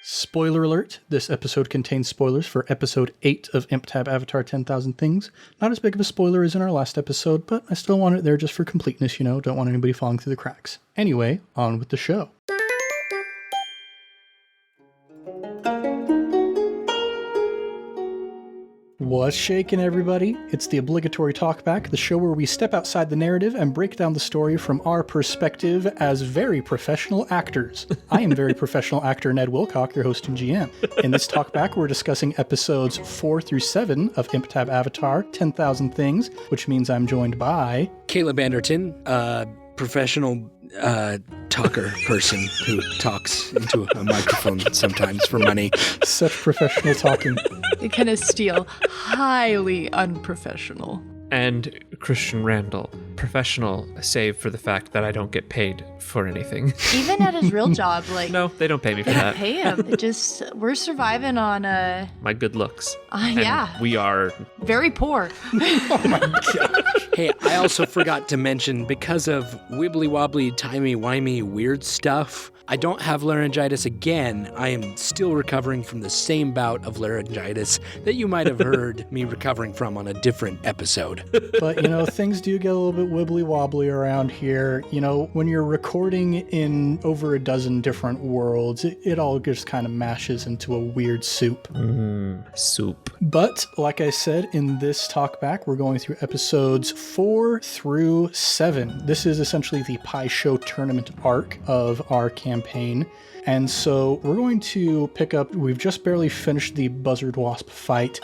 Spoiler alert, this episode contains spoilers for episode 8 of ImpTab Avatar 10,000 Things. Not as big of a spoiler as in our last episode, but I still want it there just for completeness, don't want anybody falling through the cracks. Anyway, on with the show. What's shaking, everybody? It's the Obligatory Talkback, the show where we step outside the narrative and break down the story from our perspective as very professional actors. I am very professional actor Ned Wilcock, your host and GM. In this Talkback, we're discussing episodes 4 through 7 of ImpTab Avatar 10,000 Things, which means I'm joined by... Caleb Anderton, professional talker person who talks into a microphone sometimes for money. Such professional talking. McKenna Steele, highly unprofessional. And Christian Randall, professional, save for the fact that I don't get paid for anything. Even at his real job, No, they don't pay me for they that. pay him. We're surviving on my good looks. Yeah. We are very poor. Oh my gosh. Hey, I also forgot to mention, because of wibbly-wobbly, timey-wimey weird stuff, I don't have laryngitis again. I am still recovering from the same bout of laryngitis that you might have heard me recovering from on a different episode. But, things do get a little bit wibbly-wobbly around here. When you're recording in over a dozen different worlds, it all just kind of mashes into a weird soup. Soup. But, like I said, in this talkback, we're going through episodes 4 through 7. This is essentially the Pie Show tournament arc of our campaign. And so we're going to pick up, we've just barely finished the Buzzard Wasp fight,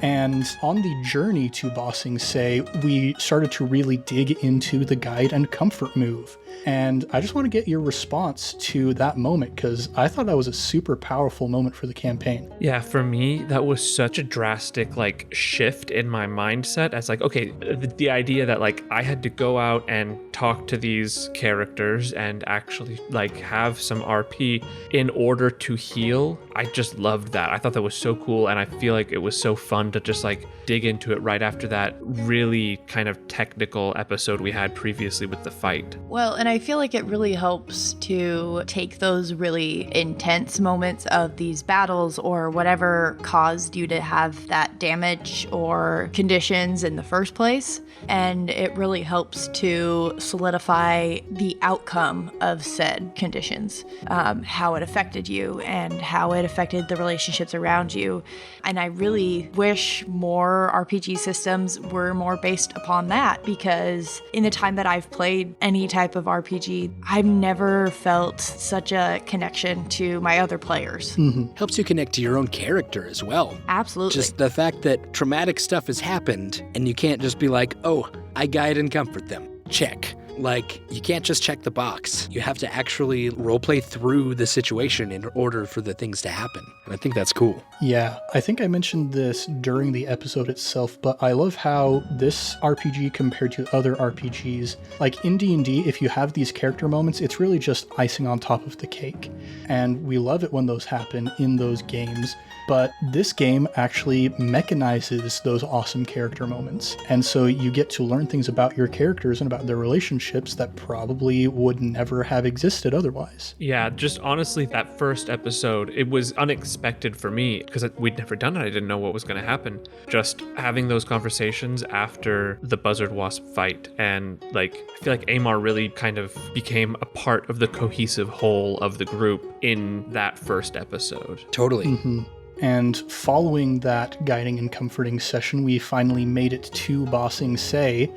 and on the journey to Bossing Say, we started to really dig into the guide and comfort move. And I just want to get your response to that moment, because I thought that was a super powerful moment for the campaign. Yeah, for me, that was such a drastic, shift in my mindset as, okay, the idea that, I had to go out and talk to these characters and actually, have some RP in order to heal. I just loved that. I thought that was so cool, and I feel like it was so fun to just, dig into it right after that really kind of technical episode we had previously with the fight. Well, and I feel like it really helps to take those really intense moments of these battles or whatever caused you to have that damage or conditions in the first place, and it really helps to solidify the outcome of said conditions, how it affected you and how it affected the relationships around you. And I really wish more RPG systems were more based upon that, because in the time that I've played any type of RPG, I've never felt such a connection to my other players. Mm-hmm. Helps you connect to your own character as well. Absolutely. Just the fact that traumatic stuff has happened, and you can't just be like, oh, I guide and comfort them. Check. You can't just check the box. You have to actually roleplay through the situation in order for the things to happen. And I think that's cool. Yeah, I think I mentioned this during the episode itself, but I love how this RPG compared to other RPGs, in D&D, if you have these character moments, it's really just icing on top of the cake. And we love it when those happen in those games. But this game actually mechanizes those awesome character moments. And so you get to learn things about your characters and about their relationships that probably would never have existed otherwise. Yeah, just honestly, that first episode, it was unexpected for me because we'd never done it. I didn't know what was going to happen. Just having those conversations after the Buzzard Wasp fight. And I feel like Amar really kind of became a part of the cohesive whole of the group in that first episode. Totally. Mm-hmm. And following that guiding and comforting session, we finally made it to Bossing Say.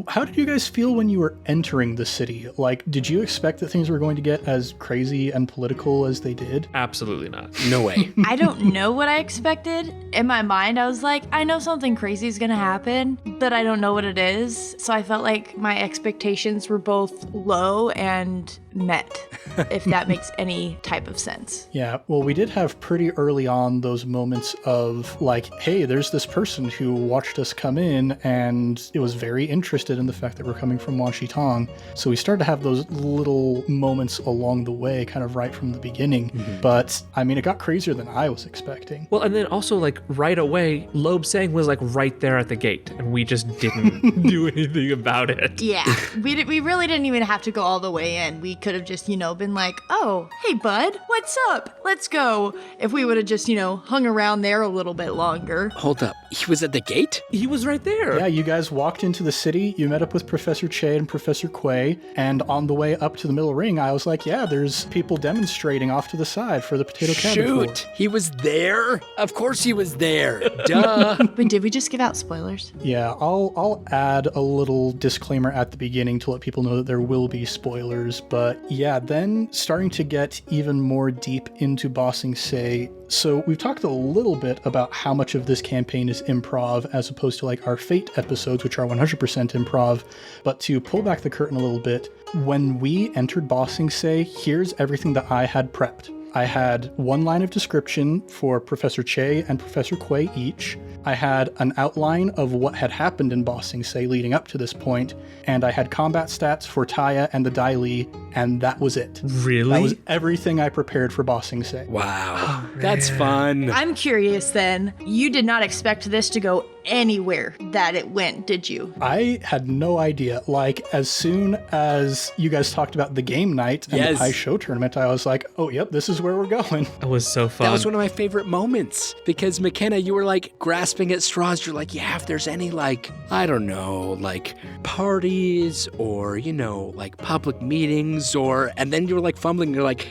How did you guys feel when you were entering the city? Did you expect that things were going to get as crazy and political as they did? Absolutely not. No way. I don't know what I expected. In my mind, I was like, I know something crazy is going to happen, but I don't know what it is. So I felt like my expectations were both low and met, if that makes any type of sense. Yeah, well, we did have pretty early on those moments of hey, there's this person who watched us come in and it was very interested in the fact that we're coming from Wan Shi Tong. So we started to have those little moments along the way, kind of right from the beginning. Mm-hmm. But it got crazier than I was expecting. Well, and then also right away, Loeb Sang was right there at the gate and we just didn't do anything about it. Yeah, we really didn't even have to go all the way in. We could have just, been like, oh, hey, bud, what's up? Let's go. If we would have just, hung around there a little bit longer. Hold up. He was at the gate? He was right there. Yeah, you guys walked into the city, you met up with Professor Che and Professor Quay, and on the way up to the middle ring, I was like, yeah, there's people demonstrating off to the side for the potato cabbage war. Shoot, he was there? Of course he was there. Duh. But did we just give out spoilers? Yeah, I'll add a little disclaimer at the beginning to let people know that there will be spoilers, but yeah, then starting to get even more deep into Bossing Say. So we've talked a little bit about how much of this campaign is improv as opposed to like our Fate episodes, which are 100% improv. But to pull back the curtain a little bit, when we entered Bossing Say, here's everything that I had prepped. I had one line of description for Professor Che and Professor Quay each. I had an outline of what had happened in Bossing Say leading up to this point, and I had combat stats for Tiya and the Dai Li, and that was it. Really? That was everything I prepared for Bossing Say. Wow. That's fun. I'm curious then. You did not expect this to go anywhere that it went, did you? I had no idea. Like, as soon as you guys talked about the game night and the Pie Show tournament, I was like, oh, yep, this is where we're going. It was so fun. That was one of my favorite moments because McKenna, you were like grasping at straws. You're like, yeah, if there's any parties or, like public meetings and then you were like fumbling. You're like,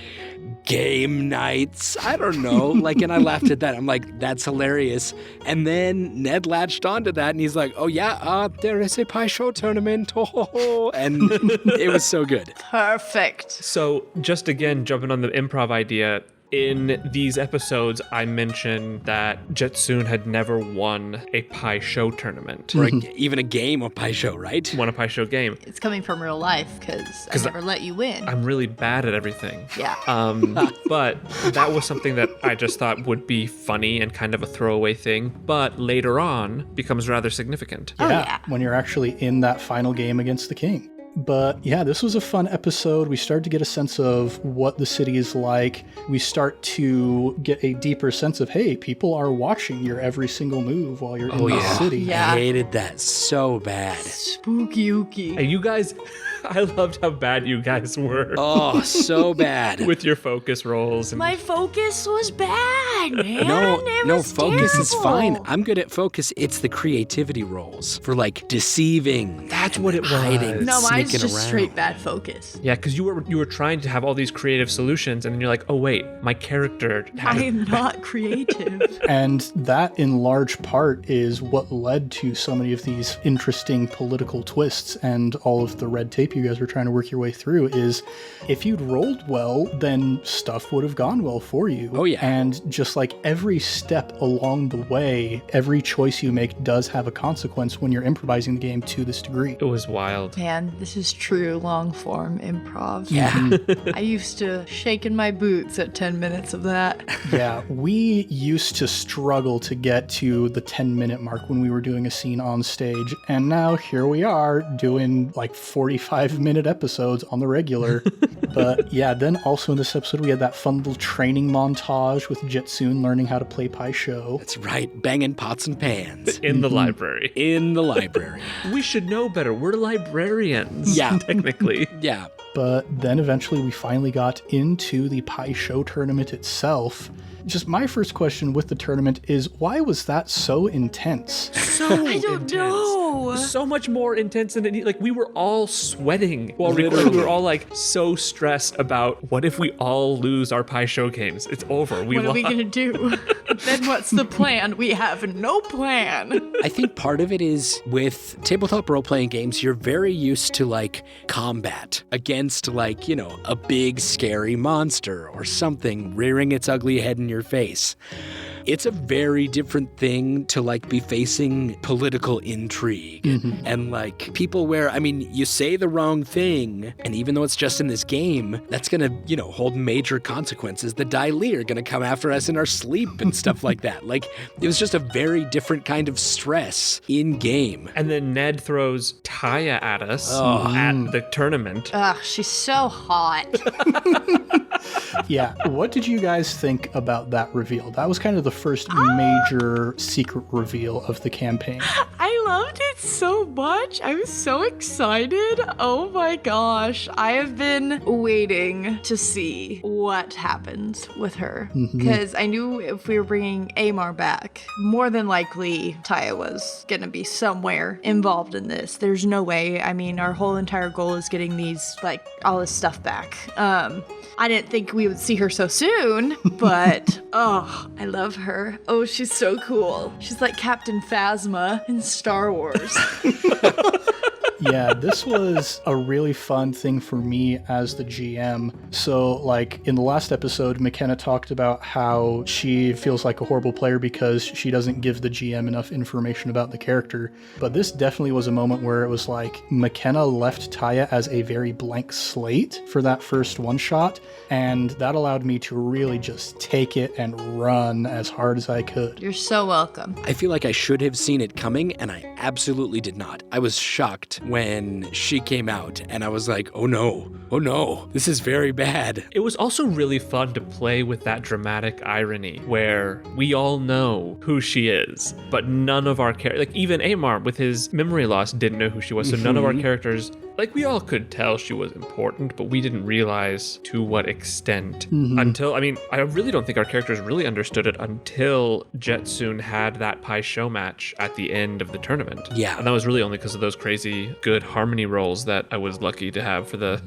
game nights. I don't know. And I laughed at that. I'm like, that's hilarious. And then Ned latched onto that and he's like, oh yeah, there is a Pie Show tournament. And it was so good. Perfect. So just again, jumping on the improv idea, in these episodes, I mentioned that Jetsoon had never won a Pie Show tournament. Or even a game of Pie Show, right? Won a Pie Show game. It's coming from real life because I never let you win. I'm really bad at everything. Yeah. But that was something that I just thought would be funny and kind of a throwaway thing, but later on becomes rather significant. Yeah, when you're actually in that final game against the king. But yeah, this was a fun episode. We started to get a sense of what the city is like. We start to get a deeper sense of, hey, people are watching your every single move while you're in the city. Yeah. I hated that so bad. Spooky. And you guys, I loved how bad you guys were. Oh, so bad. With your focus rolls. And My focus was bad, man. No, focus is terrible. fine. I'm good at focus. It's the creativity rolls for deceiving. That's and what it was. hiding, No, mine's sneaking just around. straight bad focus. Yeah, because you were trying to have all these creative solutions, and then you're like, oh wait, my character I am not creative. And that, in large part, is what led to so many of these interesting political twists and all of the red tape you guys were trying to work your way through. Is if you'd rolled well, then stuff would have gone well for you. Oh, yeah. And just like every step along the way, every choice you make does have a consequence when you're improvising the game to this degree. It was wild. Man, this is true long form improv. Yeah. I used to shake in my boots at 10 minutes of that. Yeah, we used to struggle to get to the 10-minute mark when we were doing a scene on stage, and now here we are doing like 45-minute episodes on the regular. But yeah, then also in this episode we had that fun little training montage with Jetsoon learning how to play Pie Show. That's right. Banging pots and pans. In the library. In the library. We should know better. We're librarians. Yeah. Technically. Yeah. But then eventually we finally got into the Pie Show tournament itself. Just my first question with the tournament is, why was that so intense? So I don't intense. know. So much more intense than it. Like, we were all sweating while recording. We were all like so stressed about what if we all lose our Pie Show games? It's over. What are we going to do? Then what's the plan? We have no plan. I think part of it is with tabletop role-playing games, you're very used to combat against a big scary monster or something rearing its ugly head in your face. It's a very different thing to be facing political intrigue and people where, you say the wrong thing, and even though it's just in this game, that's gonna, hold major consequences. The Dai Li are gonna come after us in our sleep and stuff like that. It was just a very different kind of stress in game. And then Ned throws Tiya at us at the tournament. Ugh, she's so hot. Yeah, what did you guys think about that reveal? That was kind of the first major secret reveal of the campaign. I loved it so much. I'm so excited. Oh my gosh. I have been waiting to see what happens with her. Because I knew if we were bringing Amar back, more than likely Tiya was going to be somewhere involved in this. There's no way. I mean, our whole entire goal is getting these, like, all this stuff back. I didn't think we would see her so soon, but oh, I love her. Oh, she's so cool. She's like Captain Phasma in Star Wars. Yeah, this was a really fun thing for me as the GM. So, like, in the last episode, McKenna talked about how she feels like a horrible player because she doesn't give the GM enough information about the character. But this definitely was a moment where it was like McKenna left Tiya as a very blank slate for that first one-shot, and that allowed me to really just take it and run as hard as I could. You're so welcome. I feel like I should have seen it coming, and I absolutely did not. I was shocked when she came out, and I was like, oh no, this is very bad. It was also really fun to play with that dramatic irony where we all know who she is, but none of our characters, like even Amar with his memory loss didn't know who she was, so none of our characters, like we all could tell she was important, but we didn't realize to what extent until, I mean, I really don't think our characters really understood it until Jetsoon had that Pai show match at the end of the tournament. Yeah. And that was really only because of those crazy good harmony rolls that I was lucky to have for the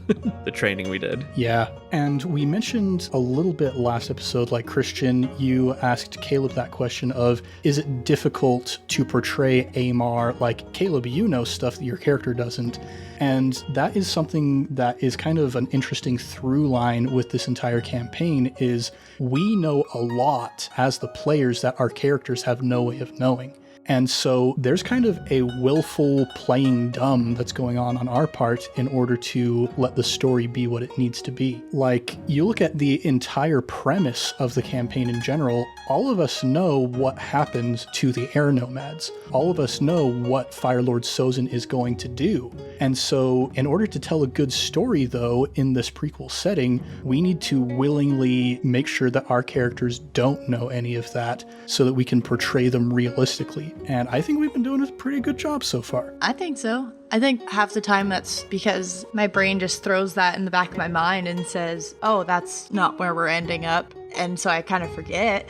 the training we did. Yeah, and we mentioned a little bit last episode, like Christian, you asked Caleb that question of, is it difficult to portray Amar? Like, Caleb, you know stuff that your character doesn't. And that is something that is kind of an interesting through line with this entire campaign is we know a lot as the players that our characters have no way of knowing. And so there's kind of a willful playing dumb that's going on our part in order to let the story be what it needs to be. Like, you look at the entire premise of the campaign in general, all of us know what happens to the air nomads. All of us know what Firelord Sozin is going to do. And so in order to tell a good story, though, in this prequel setting, we need to willingly make sure that our characters don't know any of that so that we can portray them realistically. And I think we've been doing a pretty good job so far. I think so. I think half the time that's because my brain just throws that in the back of my mind and says, oh, that's not where we're ending up. And so I kind of forget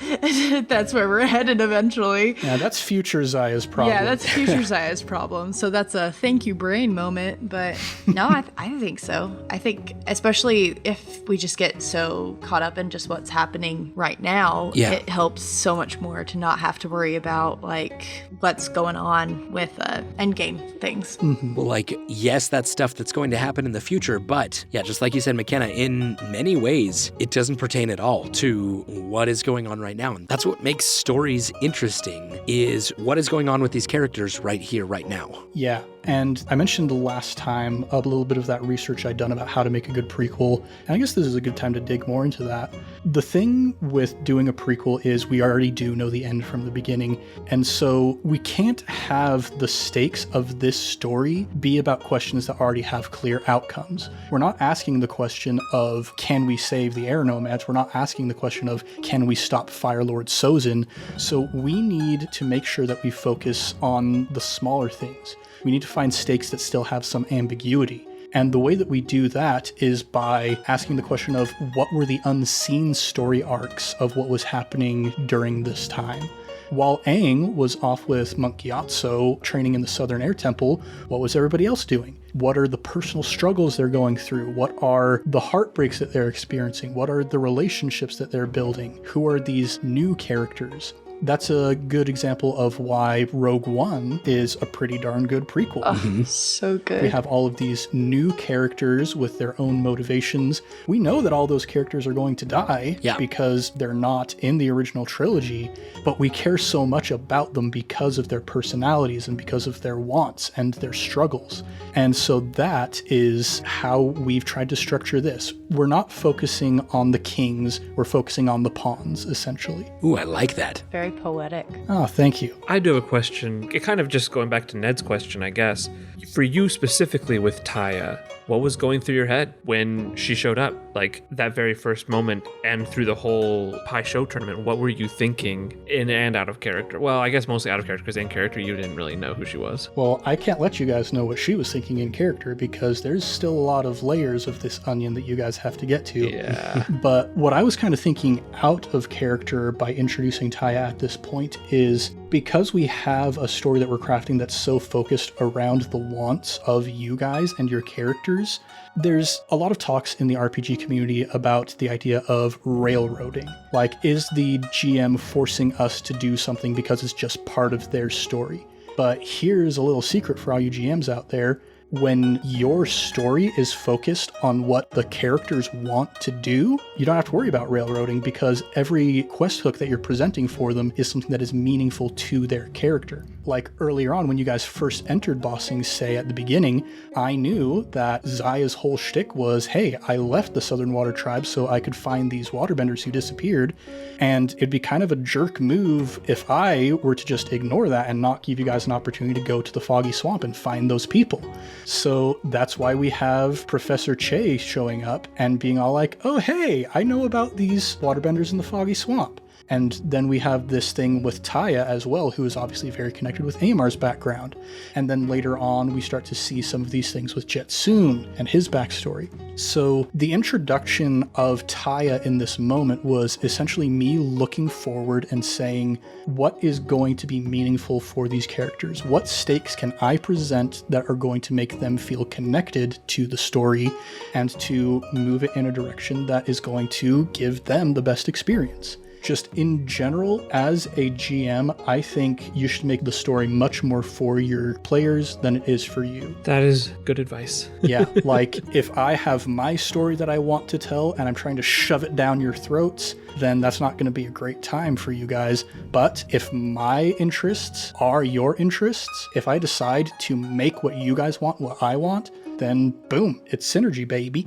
that's where we're headed eventually. Yeah, that's future Zaya's problem. Yeah, that's future Zaya's problem. So that's a thank you brain moment. But no, I think so. I think especially if we just get so caught up in just what's happening right now, it helps so much more to not have to worry about like what's going on with endgame things. Well, like, yes, that's stuff that's going to happen in the future, but yeah, just like you said, McKenna, in many ways, it doesn't pertain at all to what is going on right now. And that's what makes stories interesting, is what is going on with these characters right here, right now. Yeah, and I mentioned last time a little bit of that research I'd done about how to make a good prequel, and I guess this is a good time to dig more into that. The thing with doing a prequel is we already do know the end from the beginning, and so we can't have the stakes of this story be about questions that already have clear outcomes. We're not asking the question of, can we save the air nomads? We're not asking the question of, can we stop Firelord Sozin? So we need to make sure that we focus on the smaller things. We need to find stakes that still have some ambiguity. And the way that we do that is by asking the question of, what were the unseen story arcs of what was happening during this time? While Aang was off with Monk Gyatso training in the Southern Air Temple, what was everybody else doing? What are the personal struggles they're going through? What are the heartbreaks that they're experiencing? What are the relationships that they're building? Who are these new characters? That's a good example of why Rogue One is a pretty darn good prequel. Oh, so good. We have all of these new characters with their own motivations. We know that all those characters are going to die because they're not in the original trilogy, but we care so much about them because of their personalities and because of their wants and their struggles. And so that is how we've tried to structure this. We're not focusing on the kings, we're focusing on the pawns, essentially. Ooh, I like that. Very poetic. Oh, thank you. I do have a question. It kind of just going back to Ned's question, I guess. For you specifically with Tiya, what was going through your head when she showed up? Like that very first moment and through the whole pie show tournament, what were you thinking in and out of character? Well, I guess mostly out of character because in character you didn't really know who she was. Well, I can't let you guys know what she was thinking in character because there's still a lot of layers of this onion that you guys have to get to. Yeah. But what I was kind of thinking out of character by introducing Tiya at this point is because we have a story that we're crafting that's so focused around the wants of you guys and your characters, there's a lot of talks in the RPG community about the idea of railroading. Like, is the GM forcing us to do something because it's just part of their story? But here's a little secret for all you GMs out there. When your story is focused on what the characters want to do, you don't have to worry about railroading because every quest hook that you're presenting for them is something that is meaningful to their character. Like earlier on when you guys first entered bossing, say at the beginning, I knew that Zaya's whole shtick was, hey, I left the Southern Water Tribe so I could find these waterbenders who disappeared, and it'd be kind of a jerk move if I were to just ignore that and not give you guys an opportunity to go to the Foggy Swamp and find those people. So that's why we have Professor Che showing up and being all like, oh, hey, I know about these waterbenders in the Foggy Swamp. And then we have this thing with Tiya as well, who is obviously very connected with Amar's background. And then later on, we start to see some of these things with Jetsoon and his backstory. So the introduction of Tiya in this moment was essentially me looking forward and saying, what is going to be meaningful for these characters? What stakes can I present that are going to make them feel connected to the story and to move it in a direction that is going to give them the best experience? Just in general, as a GM, I think you should make the story much more for your players than it is for you. That is good advice. Yeah, like if I have my story that I want to tell and I'm trying to shove it down your throats, then that's not going to be a great time for you guys. But if my interests are your interests, if I decide to make what you guys want, what I want, then boom, it's synergy, baby.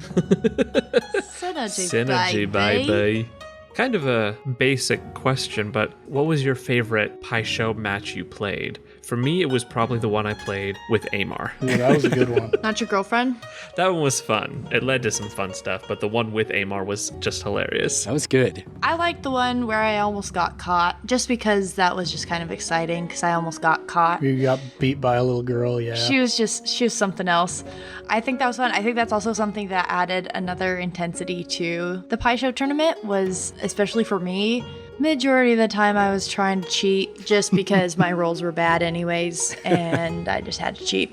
Synergy, baby. Kind of a basic question, but what was your favorite pie show match you played? For me, it was probably the one I played with Amar. Ooh, that was a good one. Not your girlfriend? That one was fun. It led to some fun stuff, but the one with Amar was just hilarious. That was good. I liked the one where I almost got caught, just because that was just kind of exciting, because I almost got caught. You got beat by a little girl, yeah. She was something else. I think that was fun. I think that's also something that added another intensity to the pie show tournament, was, especially for me, majority of the time I was trying to cheat just because my rolls were bad anyways, and I just had to cheat.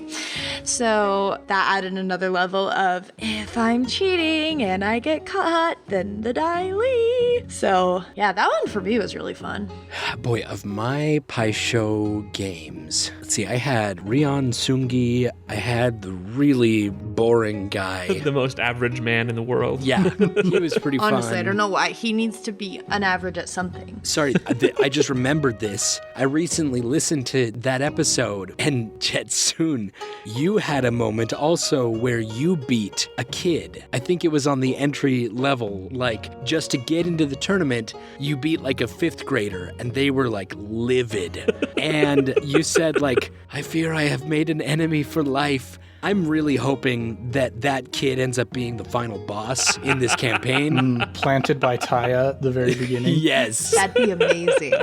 So that added another level of, if I'm cheating and I get caught, then the die leave. So yeah, that one for me was really fun. Boy, of my pie show games, let's see, I had Rion Sungi, I had the really boring guy. The most average man in the world. Yeah, he was pretty fun. Honestly, I don't know why. He needs to be an average at something. Sorry, I just remembered this. I recently listened to that episode, and Jetsoon, you had a moment also where you beat a kid. I think it was on the entry level. Like, just to get into the tournament, you beat like a 5th grader, and they were like livid. And you said like, I fear I have made an enemy for life. I'm really hoping that that kid ends up being the final boss in this campaign. Planted by Tiya at the very beginning. Yes. That'd be amazing.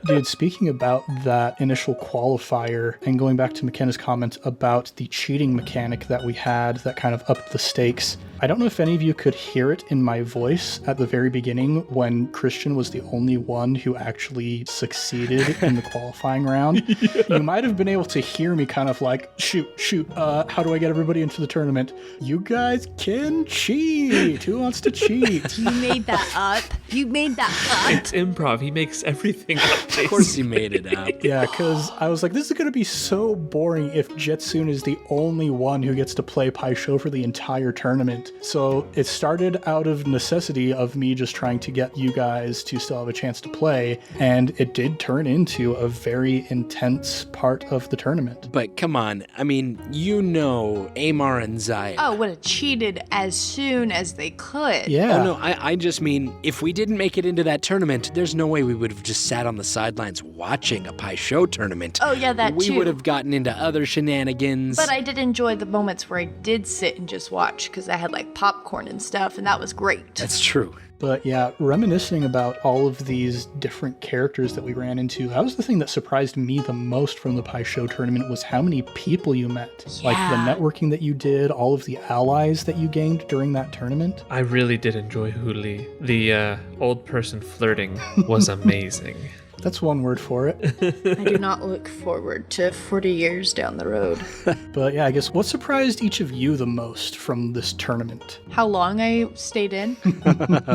Dude, speaking about that initial qualifier and going back to McKenna's comment about the cheating mechanic that we had that kind of upped the stakes, I don't know if any of you could hear it in my voice at the very beginning when Christian was the only one who actually succeeded in the qualifying round. Yeah. You might have been able to hear me kind of like, shoot, how do I get everybody into the tournament? You guys can cheat. Who wants to cheat? You made that up. It's improv. He makes everything up. Of course he made it up. Yeah, because I was like, this is going to be so boring if Jetsoon is the only one who gets to play Pie Show for the entire tournament. So it started out of necessity of me just trying to get you guys to still have a chance to play, and it did turn into a very intense part of the tournament. But come on, I mean, you know Amar and Zaya. Oh, would have cheated as soon as they could. Yeah. Oh no, I just mean, if we didn't make it into that tournament, there's no way we would have just sat on the side sidelines watching a Pai Show tournament. Oh, yeah, that we too. would have gotten into other shenanigans. But I did enjoy the moments where I did sit and just watch because I had like popcorn and stuff, and that was great. That's true. But yeah, reminiscing about all of these different characters that we ran into, that was the thing that surprised me the most from the Pai Show tournament was how many people you met. Like the networking that you did, all of the allies that you gained during that tournament. I really did enjoy Huli. The old person flirting was amazing. That's one word for it. I do not look forward to 40 years down the road. But yeah, I guess what surprised each of you the most from this tournament? How long I stayed in?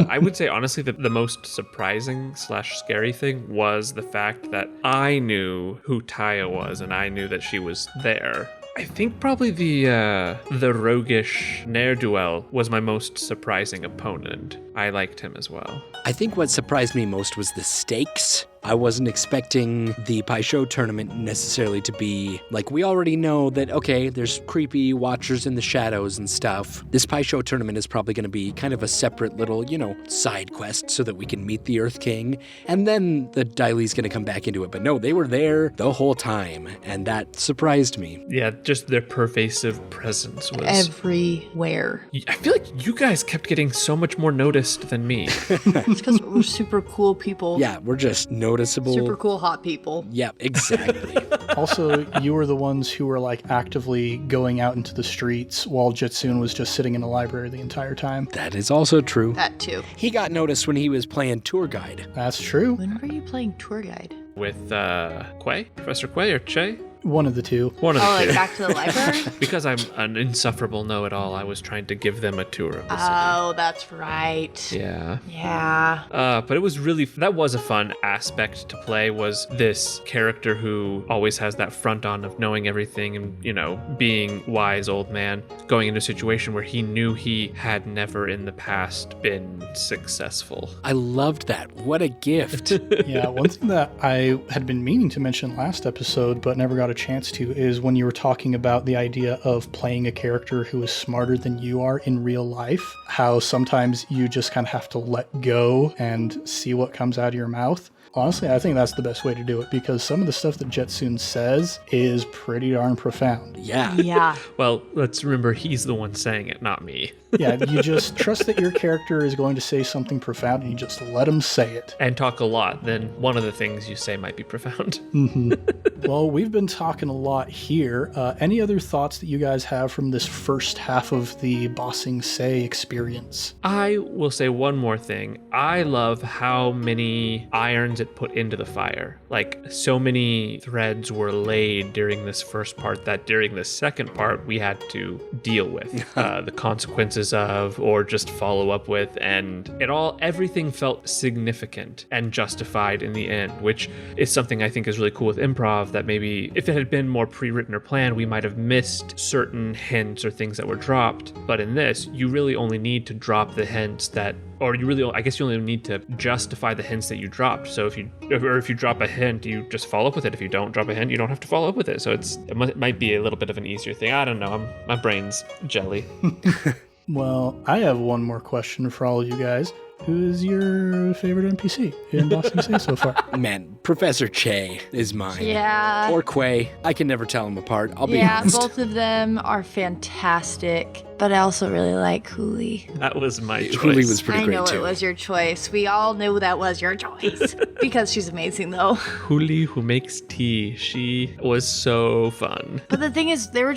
I would say, honestly, the most surprising / scary thing was the fact that I knew who Tiya was and I knew that she was there. I think probably the roguish ne'er-do-well was my most surprising opponent. I liked him as well. I think what surprised me most was the stakes. I wasn't expecting the Pai Show tournament necessarily to be like, we already know that, okay, there's creepy watchers in the shadows and stuff. This Pai Show tournament is probably going to be kind of a separate little, side quest so that we can meet the Earth King. And then the Dailee's going to come back into it. But no, they were there the whole time. And that surprised me. Yeah, just their pervasive presence was Everywhere. I feel like you guys kept getting so much more noticed than me. It's because we're super cool people. Yeah, we're just noticeable. Super cool hot people. Yeah, exactly. Also, you were the ones who were like actively going out into the streets while Jitsun was just sitting in the library the entire time. That is also true. That too. He got noticed when he was playing tour guide. That's true. When were you playing tour guide? With Quay? Professor Quay or Che? One of the two. One of the Like two. back to the library? Because I'm an insufferable know-it-all, I was trying to give them a tour of the city. Oh, that's right. Yeah. Yeah. But it was that was a fun aspect to play, was this character who always has that front on of knowing everything and, being wise old man, going into a situation where he knew he had never in the past been successful. I loved that. What a gift. Yeah, one thing that I had been meaning to mention last episode, but never got a chance to, is when you were talking about the idea of playing a character who is smarter than you are in real life, how sometimes you just kind of have to let go and see what comes out of your mouth. Honestly, I think that's the best way to do it, because some of the stuff that Jitsun says is pretty darn profound. Yeah. Yeah. Well, let's remember he's the one saying it, not me. Yeah, you just trust that your character is going to say something profound and you just let him say it. And talk a lot, then one of the things you say might be profound. Well, we've been talking a lot here. Any other thoughts that you guys have from this first half of the Bossing Say experience? I will say one more thing. I love how many irons it put into the fire. Like, so many threads were laid during this first part that during the second part we had to deal with the consequences of, or just follow up with, and everything felt significant and justified in the end, which is something I think is really cool with improv, that maybe if it had been more pre-written or planned, we might have missed certain hints or things that were dropped. But in this, you really only need to drop the hints that, or you only need to justify the hints that you dropped. So if you drop a hint, you just follow up with it. If you don't drop a hint, you don't have to follow up with it. So it might be a little bit of an easier thing. I don't know. My brain's jelly. Well, I have one more question for all of you guys. Who is your favorite NPC in Bossing Say so far? Man, Professor Che is mine. Yeah. Or Quay. I can never tell them apart. I'll be honest. Both of them are fantastic, but I also really like Huli. That was my choice. Huli was pretty I great know too. it was your choice. We all knew that was your choice because she's amazing, though. Huli, who makes tea. She was so fun. But the thing is, there were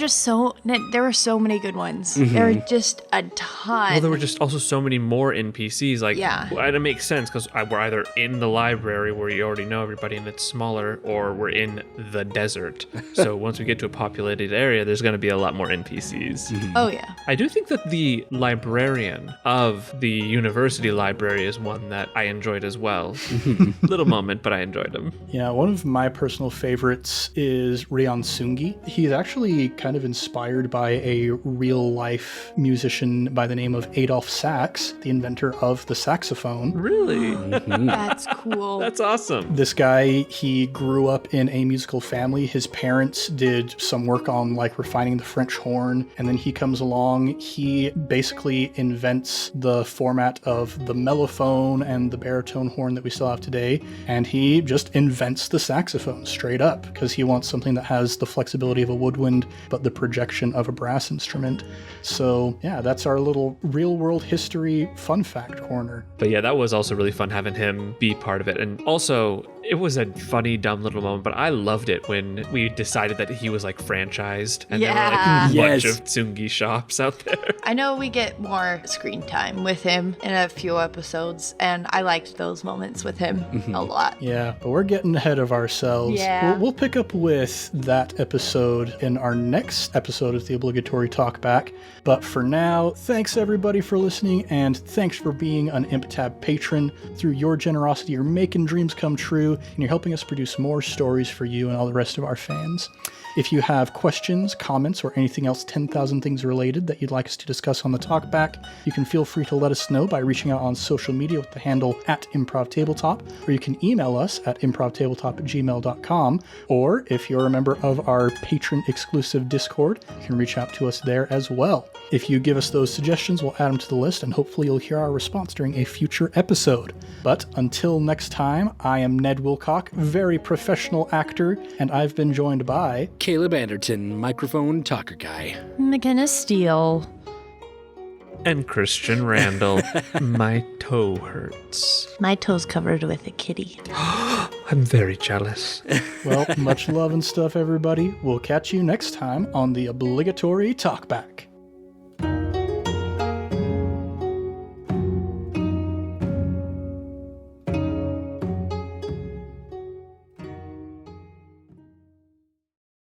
so many good ones. There were just a ton. Well, there were just also so many more NPCs. Like, Yeah. Well, it makes sense because we're either in the library where you already know everybody and it's smaller, or we're in the desert. So once we get to a populated area, there's going to be a lot more NPCs. Oh, yeah. I do think that the librarian of the university library is one that I enjoyed as well. Little moment, but I enjoyed him. Yeah, one of my personal favorites is Ryan Sungi. He's actually kind of inspired by a real-life musician by the name of Adolf Sax, the inventor of the saxophone. Really? That's cool. That's awesome. This guy, he grew up in a musical family. His parents did some work on like refining the French horn, and then he comes along song, he basically invents the format of the mellophone and the baritone horn that we still have today, and he just invents the saxophone straight up because he wants something that has the flexibility of a woodwind but the projection of a brass instrument. So yeah, that's our little real-world history fun fact corner. But yeah, that was also really fun having him be part of it. And also, it was a funny, dumb little moment, but I loved it when we decided that he was like franchised and there were like a bunch of tsungi shops out there. I know we get more screen time with him in a few episodes, and I liked those moments with him a lot. Yeah, but we're getting ahead of ourselves. Yeah. We'll pick up with that episode in our next episode of the Obligatory Talkback. But for now, thanks everybody for listening, and thanks for being an ImpTab patron. Through your generosity, you're making dreams come true, and you're helping us produce more stories for you and all the rest of our fans. If you have questions, comments, or anything else 10,000 Things related that you'd like us to discuss on the Talkback, you can feel free to let us know by reaching out on social media with the handle @ImprovTabletop, or you can email us at improvtabletop@gmail.com, or if you're a member of our patron-exclusive Discord, you can reach out to us there as well. If you give us those suggestions, we'll add them to the list, and hopefully you'll hear our response during a future episode. But until next time, I am Ned Wilcock, very professional actor, and I've been joined by Caleb Anderton, microphone talker guy. McKenna Steele. And Christian Randall, my toe hurts. My toe's covered with a kitty. I'm very jealous. Well, much love and stuff, everybody. We'll catch you next time on the Obligatory Talkback.